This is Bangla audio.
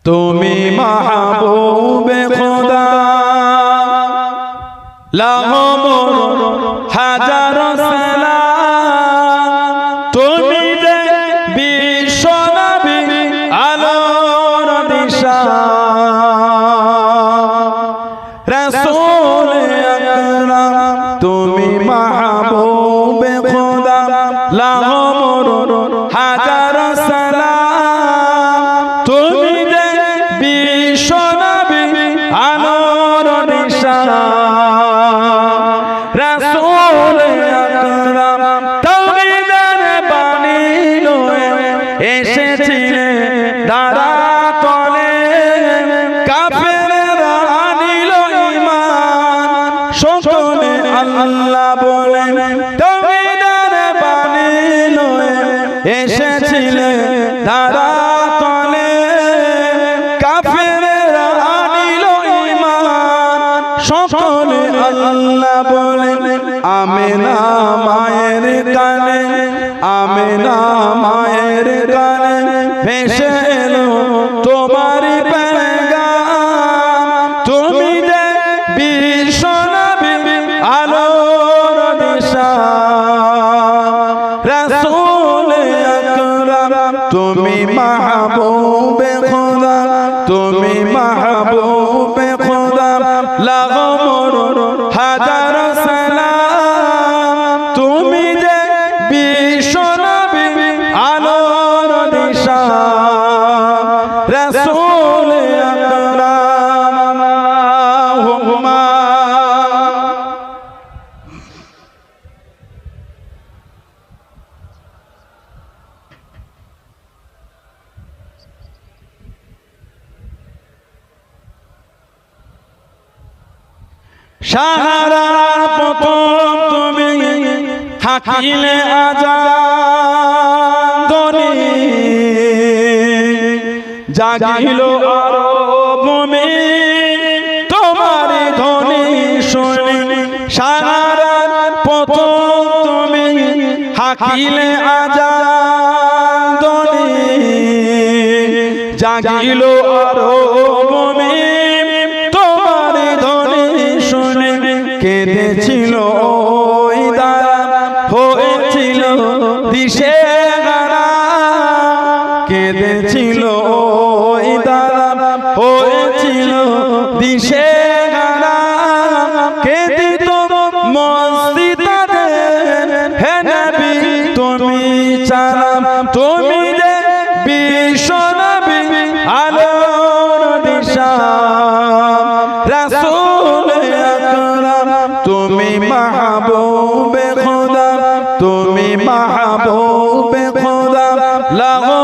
তুমি মাহবুবে খোদা লাখো হাজার সালাম তুমি যে বিশ্ব নবী আলোর দিশা রাসূল আকরাম তুমি মাহবুবে খোদা লাখো হাজার সালাম তুমি যে বিশ্ব নবী আলোর দিশা রাসূল আকরাম তাওহীদের বাণী লয়ে এসেছিলে ধরাতলে কাফেররা আনিল ঈমান সকলে আল্লাহ বলে তাওহীদের বাণী লয়ে এসেছিলে ধরাতলে কাফেররা আনিল ঈমান সকলে আল্লাহ বলে আমিনা মায়ের কানে আমিনা মায়ের কানে ভেসে এলো তোমারই পেগাম তুমি যে বিশ্ব নবী আলোর দিশা রাসূল আকরাম তুমি মাহবুবে খোদা তুমি মাহবুবে খোদা লাখো হাজার সালাম তুমি যে বিশ্ব নবী আলোর দিশা রাসূল আকরাম আল্লাহুম্মা সাহারার প্রথম তুমি হাকিলে আজান ধ্বনি জাগিল আরব ভূমি তোমার ধ্বনি শুনি সাহারার প্রথম তুমি হাকিলে আজান ধ্বনি জাগিল আরব ভূমি তোমার ধ্বনি শুনে কেঁদেছিল ওই দারা হয়েছিল দিশেহারা কেঁদেছিল ওই দারা হয়েছিল দিশেহারা কেঁদিত মসজিদে হে নবী তুমি ছাড়া তুমি যে বিশ্ব নবী আলোর দিশা রাসূল আকরাম তুমি মাহবুবে খোদা তুমি মাহবুবে খোদা লাখো